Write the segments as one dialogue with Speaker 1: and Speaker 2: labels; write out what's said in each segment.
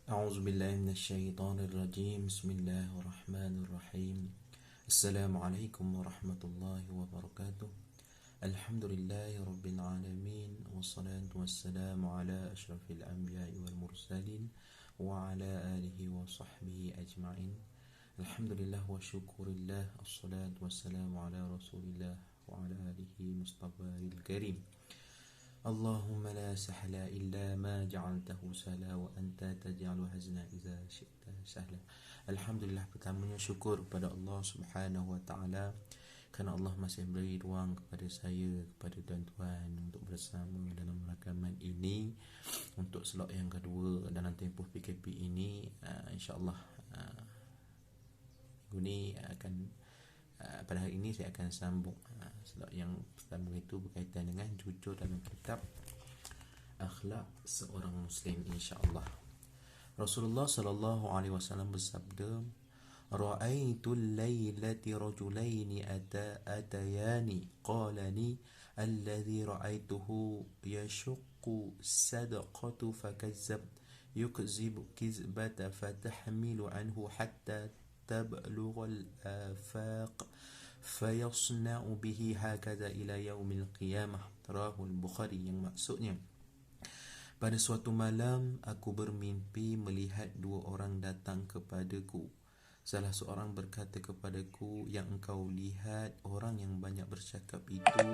Speaker 1: أعوذ بالله من الشيطان الرجيم بسم الله الرحمن الرحيم السلام عليكم ورحمة الله وبركاته الحمد لله رب العالمين والصلاة والسلام على أشرف الأنبياء والمرسلين وعلى آله وصحبه أجمعين الحمد لله وشكر الله الصلاة والسلام على رسول الله وعلى آله مصطفى الكريم اللهم لا سهل إلا ما جعلته سهلا وأنت تجعل الحزن إذا شئت سهلا. Alhamdulillah, pertamanya syukur kepada Allah Subhanahu Wa Taala kerana Allah masih beri ruang kepada saya, kepada tuan-tuan untuk bersama dalam rakaman ini untuk slot yang kedua dalam tempoh PKP ini. InsyaAllah minggu ni pada hari ini saya akan sambung slot yang pertama, itu berkaitan dengan jujur dalam kitab akhlak seorang muslim, insya-Allah. Rasulullah sallallahu alaihi wasallam bersabda, "Ra'aitul lailati rajulaini atayani qalani alladhi ra'aituhu yashuqqu sadaqatu fakazzab yukzibu kizbata fatahmilu anhu hatta تبلغ الآفاق فيصنع به هكذا إلى يوم القيامة." رواه البخاري. Yang maksudnya, pada suatu malam aku bermimpi melihat dua orang datang kepadaku. Salah seorang berkata kepadaku, "Yang engkau lihat orang yang banyak bercakap itu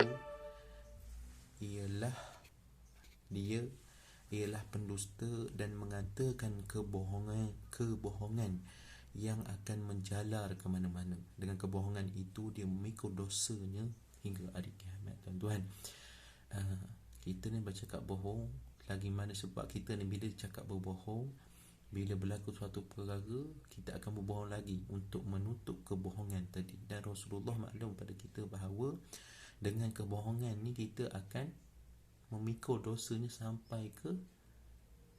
Speaker 1: ialah pendusta dan mengatakan kebohongan yang akan menjalar ke mana-mana. Dengan kebohongan itu dia memikul dosanya hingga hari kiamat." Tuan-tuan, kita ni bercakap bohong lagi mana, sebab kita ni bila cakap berbohong, bila berlaku suatu perkara, kita akan berbohong lagi untuk menutup kebohongan tadi. Dan Rasulullah maklum pada kita bahawa dengan kebohongan ni kita akan memikul dosanya sampai ke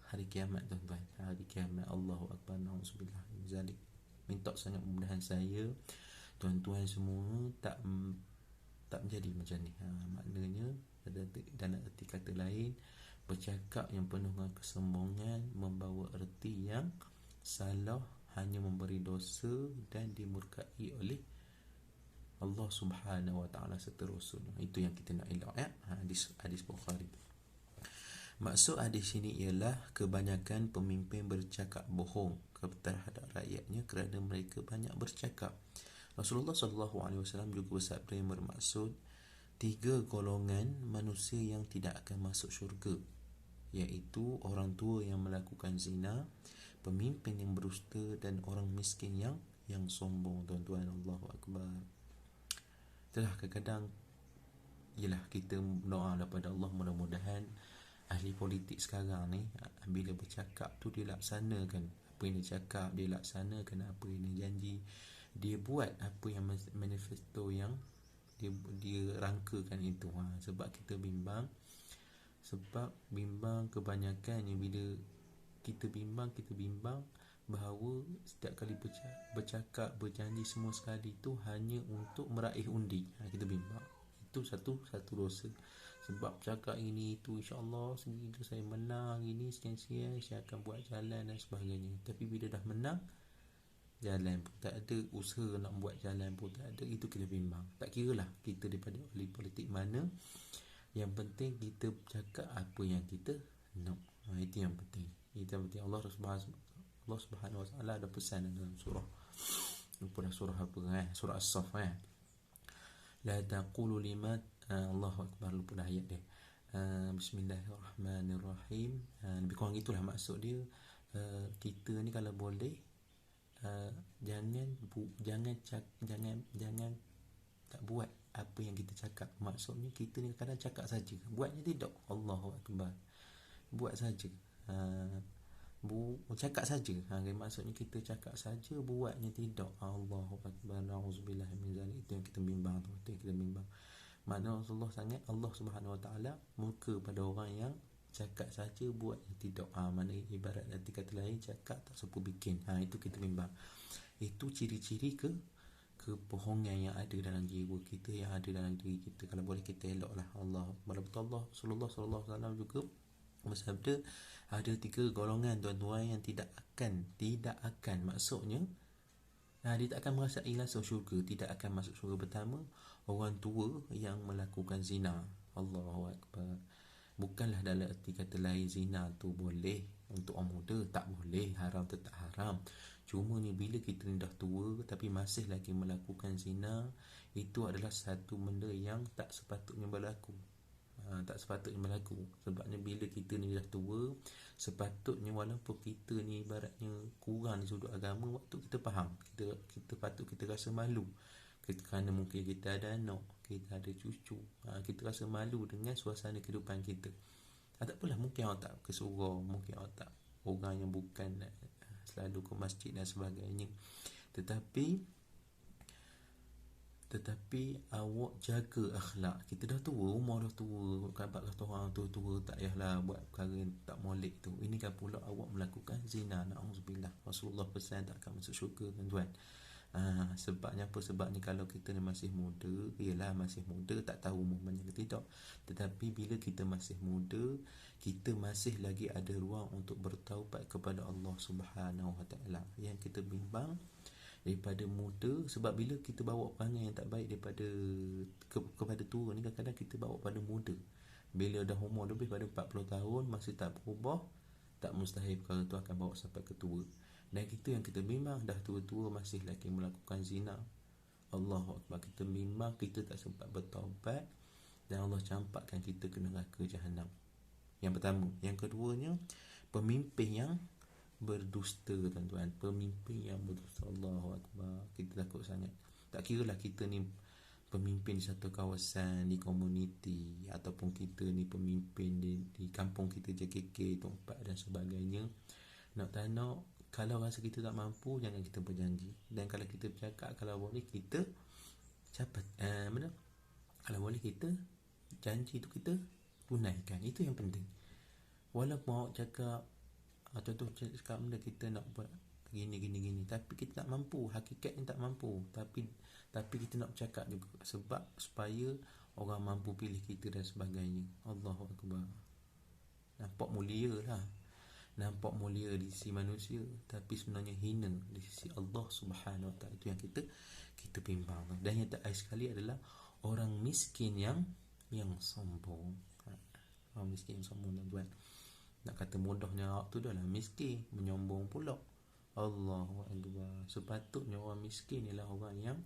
Speaker 1: hari kiamat, tuan-tuan. Hari kiamat, Allahu Akbar, na'udzubillah min zalik. Minta sangat mudahan saya, tuan-tuan semua tak menjadi macam ni. Maknanya dalam erti kata lain, bercakap yang penuh dengan kesombongan membawa erti yang salah, hanya memberi dosa dan dimurkai oleh Allah Subhanahu Wa Taala serta Rasulnya. Itu yang kita nak elak, hadis Bukhari. Maksud hadis ini ialah kebanyakan pemimpin bercakap bohong terhadap rakyatnya kerana mereka banyak bercakap. Rasulullah SAW juga bersabda yang bermaksud 3 golongan manusia yang tidak akan masuk syurga, iaitu orang tua yang melakukan zina, pemimpin yang berdusta dan orang miskin yang sombong. Tuan-tuan, Allahu Akbar. Itulah kadang-kadang kita doa daripada Allah, mudah-mudahan ahli politik sekarang ni bila bercakap tu dia laksanakan apa yang dia cakap, dia laksanakan apa yang dia janji, dia buat apa yang manifesto yang dia rangkakan itu. Sebab kita bimbang kebanyakan yang bila kita bimbang bahawa setiap kali bercakap, berjanji semua sekali tu hanya untuk meraih undi. Kita bimbang. Itu satu dosa. Sebab cakap ini itu, insya-Allah bila saya menang ini sekian-sekian saya akan buat jalan dan sebagainya. Tapi bila dah menang, jalan pun tak ada, usaha nak buat jalan pun tak ada. Itu kita bimbang. Tak kira lah kita daripada ahli politik mana, yang penting kita cakap apa yang kita nak. Itu yang penting. Allah Subhanahu Wa Taala ada pesan dalam surah, lupa dah surah apa, surah As-Saff, la taqulu lima, Allahu Akbar, lupa dah ayat dia. Bismillahirrahmanirrahim. Lebih kurang itulah maksud dia. Kita ni kalau boleh jangan tak buat apa yang kita cakap. Maksudnya kita ni kadang cakap saja, buatnya tidak. Allahu Akbar. Buat saja, cakap saja. Maksudnya kita cakap saja, buatnya tidak. Allahu Akbar, na'udzubillah min zalik. Itu yang kita bimbang tu. Itu yang kita bimbang. Makna Allah Subhanahu Wa Taala murka pada orang yang cakap saja, buat yang tidak. Mana ibarat nanti kata lain, cakap tak sepu bikin. Itu kita bimbang. Itu ciri-ciri kebohongan yang ada dalam jiwa kita, yang ada dalam diri kita. Kalau boleh kita eloklah. Allah Rasulullah sallallahu alaihi wasallam juga Bersabda, ada 3 golongan tuan-tuan yang tidak akan maksudnya dia tak akan merasai langsung syurga, tidak akan masuk syurga. Pertama, orang tua yang melakukan zina. Allahu Akbar. Bukanlah dalam erti kata lain zina tu boleh untuk orang muda, tak boleh, haram tetap haram. Cuma ni bila kita ni dah tua tapi masih lagi melakukan zina, itu adalah satu benda yang tak sepatutnya berlaku. Tak sepatutnya berlaku. Sebabnya bila kita ni dah tua, sepatutnya walaupun kita ni ibaratnya kurang di sudut agama, waktu kita faham, kita patut kita rasa malu kerana mungkin kita ada anak, kita ada cucu, kita rasa malu dengan suasana kehidupan kita. Tak apalah, mungkin awak tak ke surau, mungkin awak tak orang yang bukan selalu ke masjid dan sebagainya, tetapi awak jaga akhlak. Kita dah tua, umur dah tua, kabar kata orang tua-tua tak payahlah buat perkara yang tak molek tu. Ini kan pula awak melakukan zina, na'udzubillah. Rasulullah pesan tak akan masuk syurga, tuan-tuan. Sebabnya apa? Sebabnya kalau kita ni masih muda, ialah masih muda, tak tahu umur banyak ke tidak, tetapi bila kita masih muda, kita masih lagi ada ruang untuk bertaubat kepada Allah Subhanahu Wa Taala. Yang kita bimbang daripada muda, sebab bila kita bawa perangai yang tak baik daripada kepada tua ni, kadang-kadang kita bawa pada muda. Bila dah umur lebih pada 40 tahun masih tak berubah, tak mustahil perkara tu akan bawa sampai ke tua. Dan kita yang kita bimbang dah tua-tua masih lagi melakukan zina. Allahu Akbar. Kita bimbang kita tak sempat bertaubat dan Allah campakkan kita ke neraka jahanam. Yang pertama. Yang keduanya, pemimpin yang berdusta, tuan-tuan. Pemimpin yang berdusta. Allahu Akbar. Kita takut sangat. Tak kira lah kita ni pemimpin di satu kawasan, di komuniti, ataupun kita ni pemimpin di kampung kita JKK, tempat dan sebagainya. Nak tak nak, kalau rasa kita tak mampu, jangan kita berjanji. Dan kalau kita bercakap, kalau boleh kita capat, kalau boleh kita janji tu kita tunaikan. Itu yang penting. Walaupun awak cakap atau cakap benda kita nak buat gini, tapi kita tak mampu, hakikatnya tak mampu, tapi kita nak bercakap juga, sebab supaya orang mampu pilih kita dan sebagainya. Allahu Akbar. Nampak mulia lah, nampak mulia di sisi manusia, tapi sebenarnya hina di sisi Allah Subhanahu Wa Taala. Itu yang kita bimbang. Dan yang terakhir sekali adalah orang miskin yang sombong. Orang miskin yang sombong, tuan-tuan. Nak kata mudahnya awak tu dah lah miskin, menyombong pula. Allahu Akbar. Sepatutnya orang miskin ialah orang yang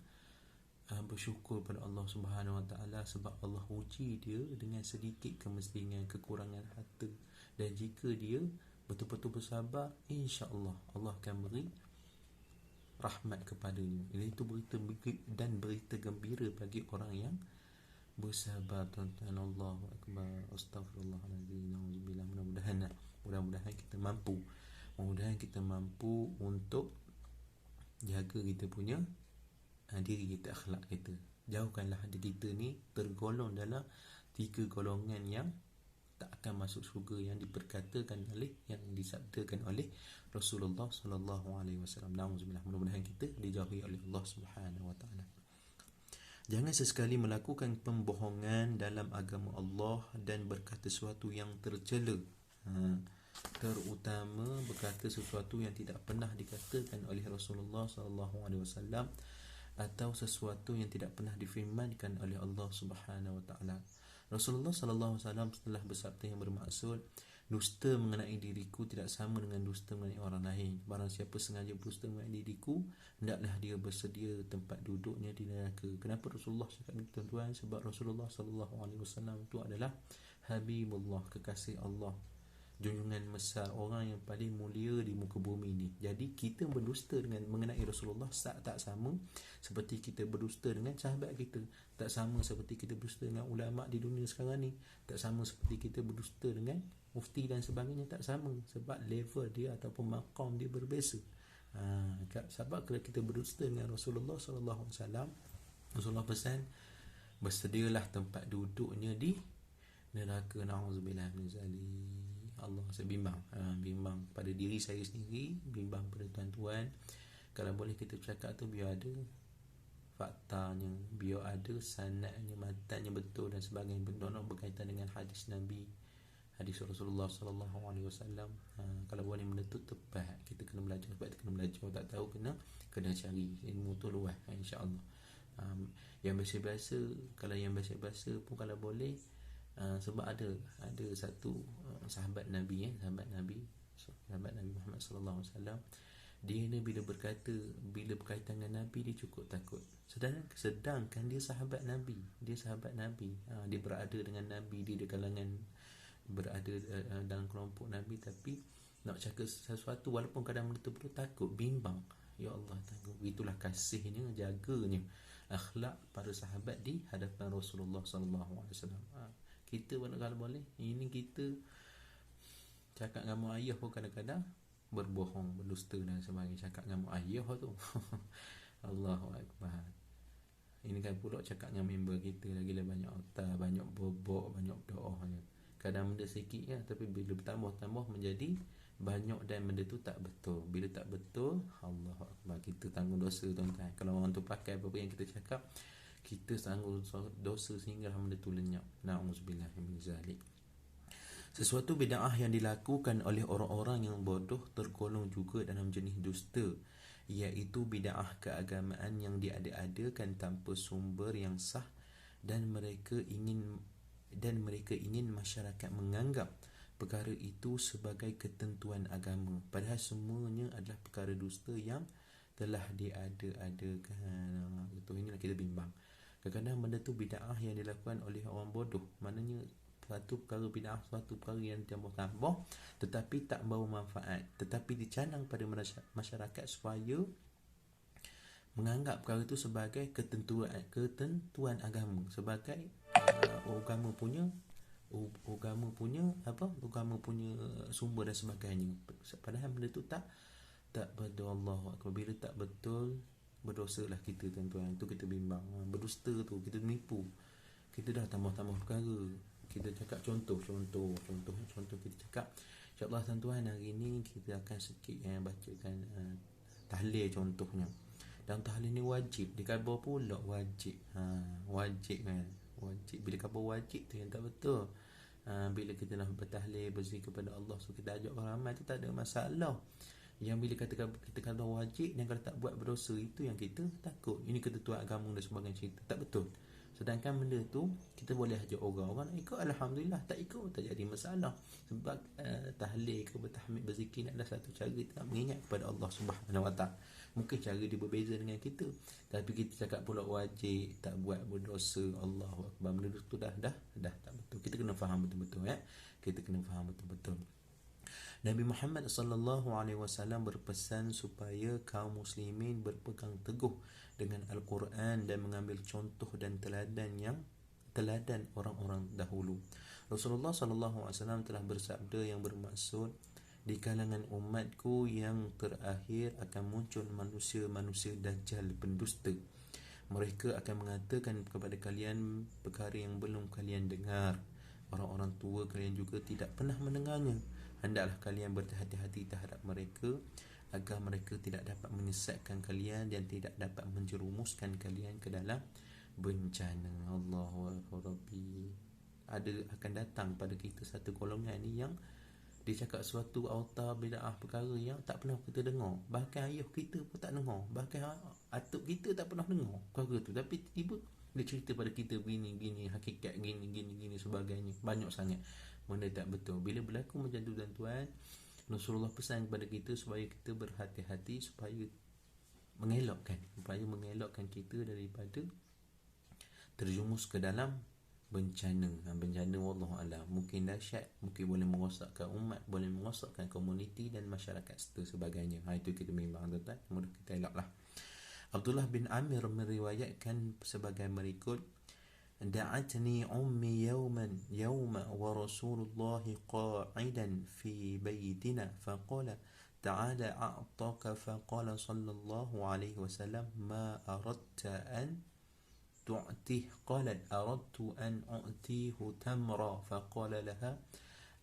Speaker 1: bersyukur pada Allah Subhanahu Wa Taala, sebab Allah uji dia dengan sedikit kemestian, kekurangan harta. Dan jika dia betul-betul bersabar, insya-Allah Allah akan beri rahmat kepadanya. Itu berita gembira bagi orang yang bersabar, tuan-tuan. Allahu Akbar. Astaghfirullahaladzim. Nauzubillah. Mudah-mudahan kita mampu untuk jaga kita punya diri kita, akhlak kita. Jauhkanlah diri kita ni tergolong dalam 3 golongan yang tak akan masuk syurga, yang diperkatakan oleh, yang disabdakan oleh Rasulullah sallallahu alaihi wasallam. Nauzubillah. Mudah-mudahan kita dijauhi oleh Allah Subhanahu Wa Taala. Jangan sesekali melakukan pembohongan dalam agama Allah dan berkata sesuatu yang tercela, terutama berkata sesuatu yang tidak pernah dikatakan oleh Rasulullah sallallahu alaihi wasallam, atau sesuatu yang tidak pernah difirmankan oleh Allah Subhanahu Wa Taala. Rasulullah sallallahu alaihi wasallam setelah bersabda yang bermaksud, dusta mengenai diriku tidak sama dengan dusta mengenai orang lain. Barang siapa sengaja berdusta mengenai diriku, hendaklah dia bersedia tempat duduknya di neraka. Kenapa Rasulullah cakap ni, tuan-tuan? Sebab Rasulullah sallallahu alaihi wasallam itu adalah Habibullah, kekasih Allah, junjungan besar, orang yang paling mulia di muka bumi ni. Jadi kita berdusta dengan mengenai Rasulullah tak sama seperti kita berdusta dengan sahabat kita, tak sama seperti kita berdusta dengan ulama di dunia sekarang ni, tak sama seperti kita berdusta dengan mufti dan sebagainya, tak sama, sebab level dia ataupun maqam dia berbeza. Sebab kalau kita berdusta dengan Rasulullah sallallahu alaihi wasallam, Rasulullah pesan bersedialah tempat duduknya di neraka. Nauzubillah min zalik. Allah, saya bimbang pada diri saya sendiri, bimbang pada tuan-tuan. Kalau boleh kita cakap tu biar ada faktanya, biar ada sanadnya, matanya betul dan sebagainya, benar berkaitan dengan hadis Nabi, hadis Rasulullah sallallahu alaihi wasallam. Kalau boleh benda tu tepat, kita kena belajar, sebab kita kena belajar, tak tahu kena cari ilmu tu luas, insya-Allah. Yang biasa-biasa, kalau yang biasa-biasa pun kalau boleh, sebab ada satu sahabat Nabi sahabat Nabi Muhammad sallallahu alaihi wasallam, dia ni bila berkaitan dengan Nabi dia cukup takut. Sedangkan dia sahabat Nabi, dia berada dengan Nabi, dia di kalangan, berada dalam kelompok Nabi, tapi nak cakap sesuatu walaupun kadang benda tu perlu takut, bimbang. Ya Allah, takut. Itulah kasihnya, jaganya akhlak para sahabat di hadapan Rasulullah sallallahu alaihi wasallam. Kita pun kalau boleh, ini kita cakap dengan mak ayah pun kadang-kadang berbohong, berdusta dan sebagainya. Cakap dengan mak ayah tu Allahu Akbar. Ini kan pula cakap dengan member kita lagi lah, banyak otak, banyak bobok, banyak doa. Kadang benda sikit tapi bila bertambah menjadi banyak, dan benda tu tak betul. Bila tak betul, Allahu Akbar, kita tanggung dosa, tuan-tuan. Kalau orang tu pakai apa-apa yang kita cakap, kita tanggung dosa sehingga benda tu lenyap. Na'udzubillah min zalik. Sesuatu bid'ah yang dilakukan oleh orang-orang yang bodoh tergolong juga dalam jenis dusta, iaitu bid'ah keagamaan yang diada-adakan tanpa sumber yang sah, dan mereka ingin masyarakat menganggap perkara itu sebagai ketentuan agama, padahal semuanya adalah perkara dusta yang telah diada-adakan. Itu inilah kita bimbang. Kadang-kadang benda tu bid'ah yang dilakukan oleh orang bodoh, maknanya satu perkara bid'ah, suatu perkara yang tambah tetapi tak membawa manfaat, tetapi dicanang pada masyarakat supaya menganggap perkara itu sebagai ketentuan agama, sebagai agama punya sumber dan sebagainya. Padahal benda tu tak betul. Allahu Akbar. Bila tak betul, berdosalah kita, tuan-tuan. Itu kita bimbang. Berdusta tu kita menipu, kita dah tambah perkara. Kita cakap contoh kita cakap, insya-Allah tuan-tuan, hari ni kita akan sikit bacakan tahlil contohnya. Dan tahlil ni wajib, dikhabar pula wajib. Wajib kan. Wajib. Bila khabar wajib tu yang tak betul. Bila kita nak bertahlil, berzikir kepada Allah, so kita ajak orang ramai, tu tak ada masalah. Yang bila kita kata wajib, dan kalau tak buat berdosa, itu yang kita takut. Ini ketentuan agama dan sebagainya, cerita tak betul. Sedangkan benda tu kita boleh ajak orang nak ikut, alhamdulillah. Tak ikut tak jadi masalah. Sebab tahlil ke bertahmid, berzikir adalah satu cara kita mengingat kepada Allah Subhanahu Wa Taala. Mungkin cara dia berbeza dengan kita, tapi kita cakap pula wajib, tak buat berdosa. Allahu Akbar. Benda tu dah tak betul. Kita kena faham betul-betul Kita kena faham betul-betul. Nabi Muhammad sallallahu alaihi wasallam berpesan supaya kaum muslimin berpegang teguh dengan Al-Quran dan mengambil contoh dan teladan orang-orang dahulu. Rasulullah sallallahu alaihi wasallam telah bersabda yang bermaksud, di kalangan umatku yang terakhir akan muncul manusia-manusia dajjal pendusta. Mereka akan mengatakan kepada kalian perkara yang belum kalian dengar. Orang-orang tua kalian juga tidak pernah mendengarnya. Hendaklah kalian berhati-hati terhadap mereka, agar mereka tidak dapat menyesatkan kalian dan tidak dapat menjerumuskan kalian ke dalam bencana. Allahu Akbar. Akan datang pada kita satu golongan ni yang dia cakap suatu auta bid'ah, perkara yang tak pernah kita dengar. Bahkan ayah kita pun tak dengar, bahkan atuk kita tak pernah dengar perkara tu, tapi tiba dia cerita pada kita gini, hakikat gini sebagainya. Banyak sangat benda tak betul. Bila berlaku macam tu, tuan-tuan, Rasulullah pesan kepada kita supaya kita berhati-hati, supaya mengelakkan kita daripada terjumus ke dalam bencana. Wallahu a'lam. Mungkin dahsyat, mungkin boleh merosakkan umat, boleh merosakkan komuniti dan masyarakat serta sebagainya. Itu kita bimbang, tuan-tuan. Mudah kita elaklah. Abdullah bin Amir meriwayatkan sebagai berikut, دعتني أمي يوم ورسول الله قاعدا في بيتنا فقال تعالى أعطاك فقال صلى الله عليه وسلم ما أردت أن تعطيه قالت أردت أن أعطيه تمرا فقال لها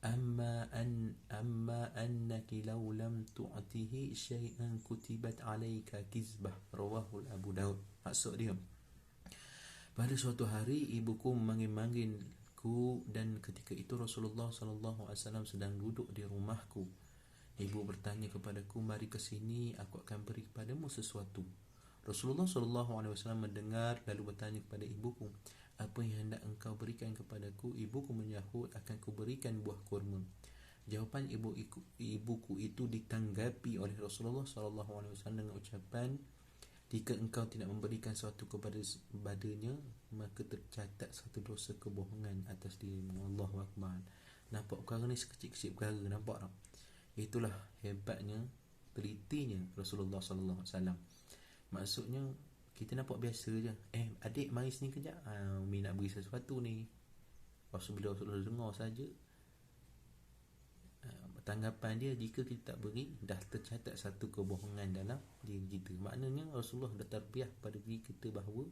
Speaker 1: أما أنك لو لم تعطيه شيئا كتبت عليك كذبة. رواه Abu Daud. Maksud dia, pada suatu hari ibuku memanggil-manggilku dan ketika itu Rasulullah sallallahu alaihi wasallam sedang duduk di rumahku. Ibu bertanya kepadaku, mari ke sini, aku akan beri kepadamu sesuatu. Rasulullah sallallahu alaihi wasallam mendengar lalu bertanya kepada ibuku, apa yang hendak engkau berikan kepadaku? Ibuku menyahut, akan kuberikan buah kurma. Jawapan ibuku itu ditanggapi oleh Rasulullah sallallahu alaihi wasallam dengan ucapan, jika engkau tidak memberikan sesuatu kepadanya, maka tercatat satu dosa kebohongan atas dirimu. Allahu Akbar. Nampak perkara ni sekecil-kecil perkara, nampak tak? Itulah hebatnya, telitinya Rasulullah sallallahu alaihi wasallam. Maksudnya kita nampak biasa je. Adik mari sini kejap. Umi nak beri sesuatu ni. Lepas bila Rasulullah dengar saja, tanggapan dia, jika kita tak beri, dah tercatat satu kebohongan dalam diri kita. Maknanya Rasulullah dah terbiah pada diri kita bahawa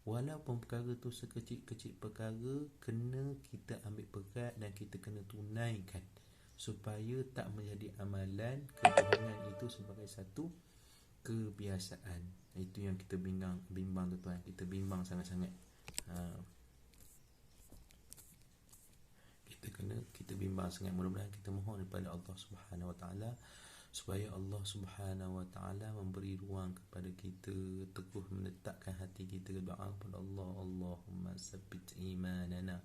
Speaker 1: walaupun perkara tu sekecil-kecil perkara, kena kita ambil berat dan kita kena tunaikan supaya tak menjadi amalan kebohongan itu sebagai satu kebiasaan. Itu yang kita bimbang tuan-tuan. Kita bimbang sangat-sangat. Kita bimbang sangat. Mudah-mudahan kita mohon kepada Allah Subhanahu Wa Taala supaya Allah Subhanahu Wa Taala memberi ruang kepada kita, teguh meletakkan hati kita berdoa kepada Allah. Allahumma sabbit imanana,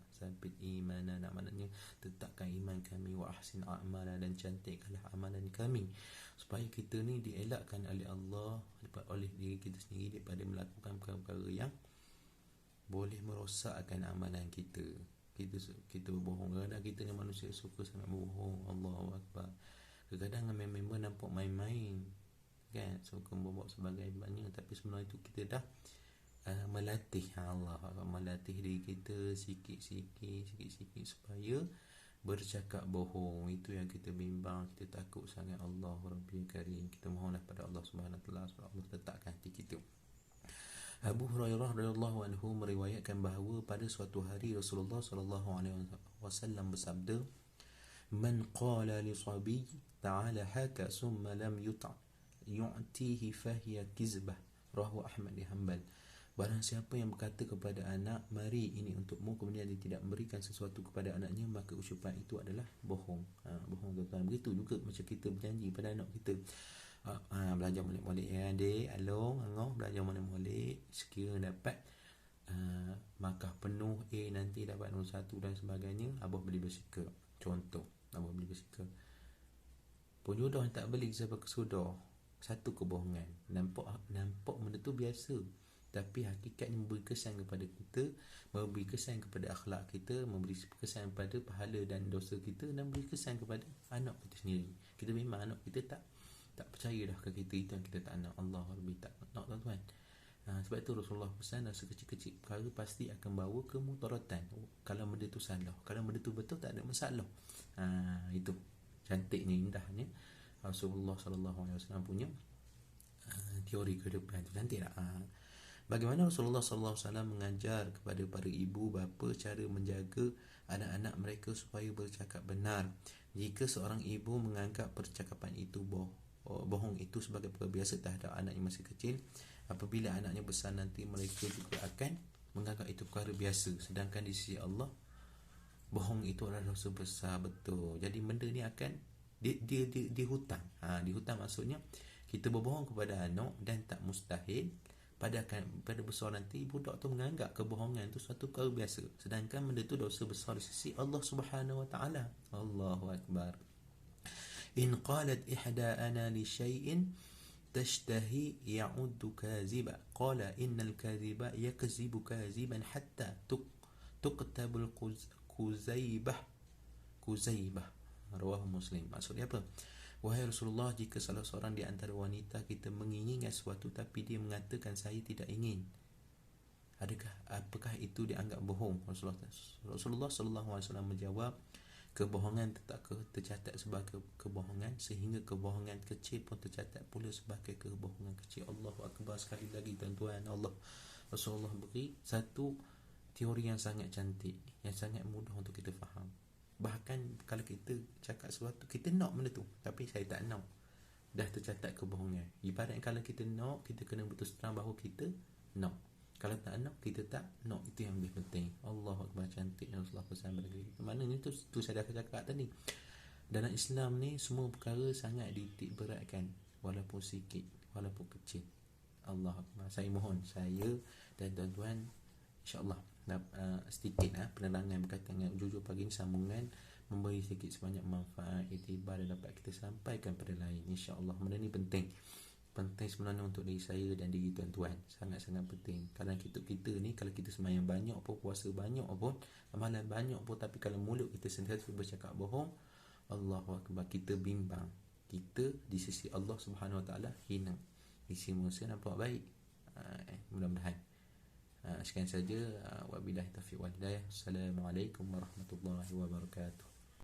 Speaker 1: maknanya tetapkan iman kami, wa ahsin a'mala, dan cantikkanlah amalan kami, supaya kita ni dielakkan oleh Allah, oleh diri kita sendiri daripada melakukan perkara-perkara yang boleh merosakkan amalan kita. Kita berbohong. Kadang-kadang kita ni manusia suka sangat berbohong. Allahu Akbar. Kadang-kadang memang nampak main-main, kan, suka membawa sebagai banyak, tapi sebenarnya itu kita dah melatih melatih diri kita sikit-sikit supaya bercakap bohong. Itu yang kita bimbang, kita takut sangat. Allah Rabbil Karim. Kita mohonlah pada Allah Subhanahu Wa Taala supaya Allah letakkan hati kita. Abu Hurairah radhiyallahu anhu meriwayatkan bahawa pada suatu hari Rasulullah sallallahu alaihi wasallam bersabda, "Man qala li sabi ta'ala haka summa lam yu'tihi fahiya kizbah." Rawahu Ahmad bin Hanbal. Barang siapa yang berkata kepada anak, mari ini untukmu, kemudian dia tidak memberikan sesuatu kepada anaknya, maka ucapan itu adalah bohong. Bohong tuan-tuan. Begitu juga macam kita berjanji pada anak kita, belajar molek-molek ya adik, along angah belajar molek-molek, sekiranya dapat markah penuh A, nanti dapat nombor 1 dan sebagainya, abah beli basikal. Contoh, abah beli basikal. Penjodoh yang tak beli sebab kesudah, satu kebohongan. Nampak benda tu biasa, tapi hakikatnya memberi kesan kepada kita, memberi kesan kepada akhlak kita, memberi kesan kepada pahala dan dosa kita, dan memberi kesan kepada anak kita sendiri. Kita memang anak kita tak percaya dah ke kita, itu yang kita tak nak. Allah lebih tak nak tuan-tuan. Sebab itu Rasulullah pesan, sekecil-kecil perkara pasti akan bawa ke mudaratan. Kalau benda tu salah, kalau benda tu betul, tak ada masalah. Itu cantiknya, indahnya Rasulullah sallallahu alaihi wasallam punya teori kehidupan tu. Cantik tak? Bagaimana Rasulullah sallallahu alaihi wasallam mengajar kepada para ibu bapa cara menjaga anak-anak mereka supaya bercakap benar. Jika seorang ibu menganggap percakapan itu bohong itu sebagai perkara biasa terhadap anak yang masih kecil, apabila anaknya besar nanti, mereka juga akan menganggap itu perkara biasa. Sedangkan di sisi Allah, bohong itu adalah dosa besar, betul. Jadi benda ni akan dihutang. Dihutang maksudnya kita berbohong kepada anak, dan tak mustahil pada besar nanti budak tu menganggap kebohongan tu suatu perkara biasa, sedangkan benda tu dosa besar di sisi Allah Subhanahu Wa Taala. Allahu Akbar. In qalat ihda'ana li shay'in tashtahi ya'uddu kaziba, qala innal kaziba yakzibu kaziban hatta tuqtabul kuzaibah. Rawahu Muslim. Maksudnya apa? Wahai Rasulullah, jika salah seorang di antara wanita kita menginginkan sesuatu tapi dia mengatakan saya tidak ingin, apakah itu dianggap bohong? Rasulullah sallallahu alaihi wasallam menjawab, kebohongan tetap tercatat sebagai kebohongan, sehingga kebohongan kecil pun tercatat pula sebagai kebohongan kecil. Allahu Akbar. Sekali lagi tuan-tuan, Rasulullah beri satu teori yang sangat cantik, yang sangat mudah untuk kita faham. Bahkan kalau kita cakap sesuatu, kita nak benda tu tapi saya tak nak, dah tercatat kebohongan. Ibarat kalau kita nak, kita kena berterus terang bahawa kita nak. Kalau tak nak, kita tak nak, itu yang lebih penting. Allahu Akbar, cantiknya Rasulullah SAW. Maknanya tu saya dah cakap tadi. Dalam Islam ni semua perkara sangat dititik beratkan, walaupun sikit, walaupun kecil. Allah Akbar. Saya mohon saya dan tuan-tuan insya-Allah sedikit penerangan berkaitan dengan jujur pagi ni, sambungan memberi sedikit sebanyak manfaat, iktibar dan dapat kita sampaikan pada lain, insya-Allah. Benda ni penting sebenarnya untuk diri saya dan diri tuan-tuan, sangat-sangat penting. Kadang kita ni, kalau kita sembahyang banyak pun, puasa banyak pun, amalan banyak pun, tapi kalau mulut kita sentiasa bercakap bohong, Allahu Akbar, kita bimbang, kita di sisi Allah Subhanahu Wa Taala hina, di sisi manusia nampak baik. Mudah-mudahan sekian saja. Wabillahi taufiq wal hidayah. Assalamualaikum warahmatullahi wabarakatuh.